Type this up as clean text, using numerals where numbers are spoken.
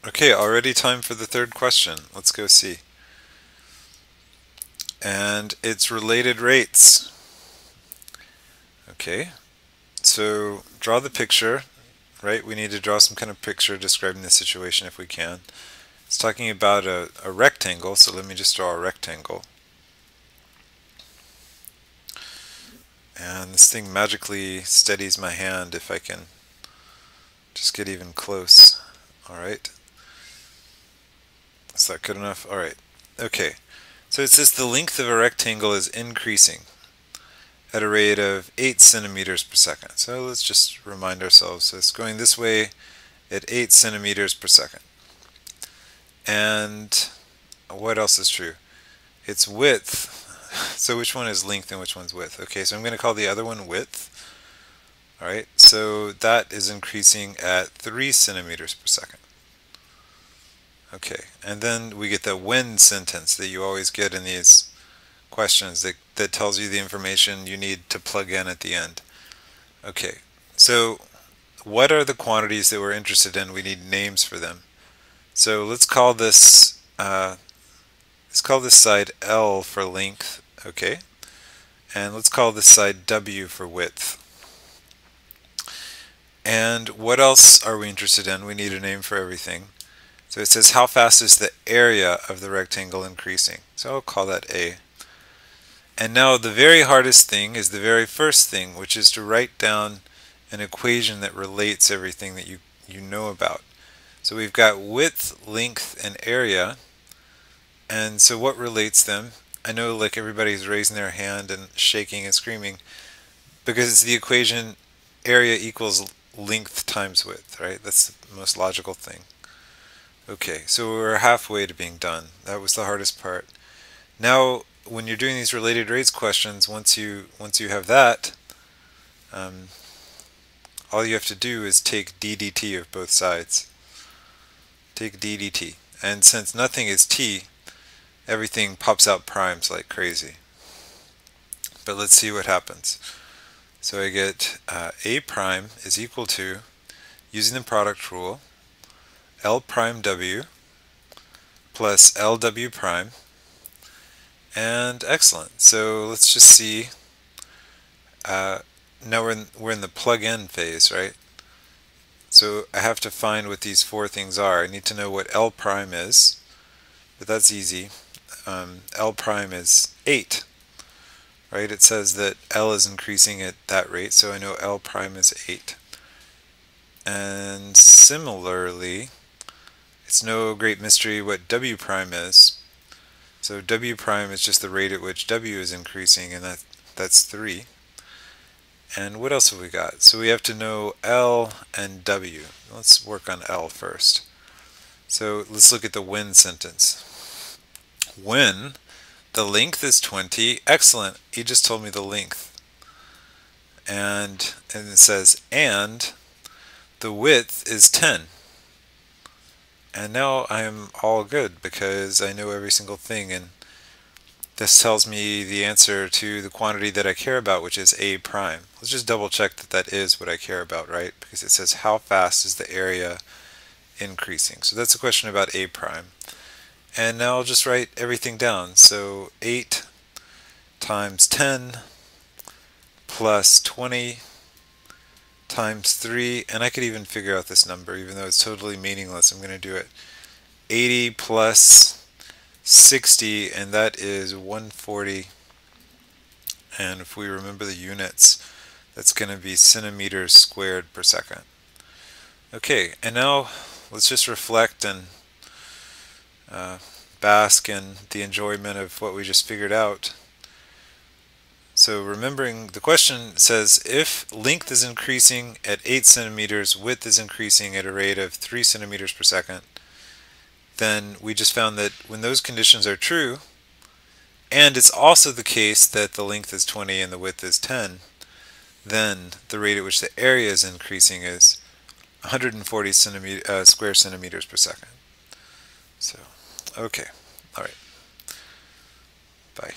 Okay, already time for the third question. Let's go see. And it's related rates. Okay, so draw the picture, right? We need to draw some kind of picture describing the situation if we can. It's talking about a rectangle, so let me just draw a rectangle. And this thing magically steadies my hand if I can just get even close. Alright. Is that good enough? Alright. Okay. So it says the length of a rectangle is increasing at a rate of 8 centimeters per second. So let's just remind ourselves. So it's going this way at 8 centimeters per second. And what else is true? Its width. So which one is length and which one's width? Okay, so I'm going to call the other one width. Alright, so that is increasing at 3 centimeters per second. Okay, and then we get the when sentence that you always get in these questions that tells you the information you need to plug in at the end. Okay, so what are the quantities that we're interested in? We need names for them. So let's call this side L for length, okay? And let's call this side W for width. And what else are we interested in? We need a name for everything. So it says how fast is the area of the rectangle increasing? So I'll call that A. And now the very hardest thing is the very first thing, which is to write down an equation that relates everything that you know about. So we've got width, length, and area. And so what relates them? I know like everybody's raising their hand and shaking and screaming because it's the equation area equals length times width, right? That's the most logical thing. Okay, so we're halfway to being done. That was the hardest part. Now, when you're doing these related rates questions, once you have that, all you have to do is take d dt of both sides. Take d dt. And since nothing is t, everything pops out primes like crazy. But let's see what happens. So I get a prime is equal to, using the product rule, L prime W plus LW prime. And excellent. So let's just see. Now we're in the plug-in phase, right? So I have to find what these four things are. I need to know what L prime is, but that's easy. L prime is 8, right? It says that L is increasing at that rate, so I know L prime is 8. And similarly, it's no great mystery what W prime is. So W prime is just the rate at which W is increasing, and that's 3. And what else have we got? So we have to know L and W. Let's work on L first. So let's look at the when sentence. When the length is 20, excellent, he just told me the length. And it says, and the width is 10. And now I'm all good because I know every single thing, and this tells me the answer to the quantity that I care about, which is A prime. Let's just double check that that is what I care about, right? Because it says how fast is the area increasing. So that's a question about A prime. And now I'll just write everything down. So 8 times 10 plus 20 times 3, and I could even figure out this number even though it's totally meaningless. I'm going to do it. 80 plus 60, and that is 140. And if we remember the units, that's going to be centimeters squared per second. Okay, and now let's just reflect and bask in the enjoyment of what we just figured out. So remembering the question says if length is increasing at 8 centimeters, width is increasing at a rate of 3 centimeters per second, then we just found that when those conditions are true, and it's also the case that the length is 20 and the width is 10, then the rate at which the area is increasing is 140 square centimeters per second. So, okay. All right. Bye.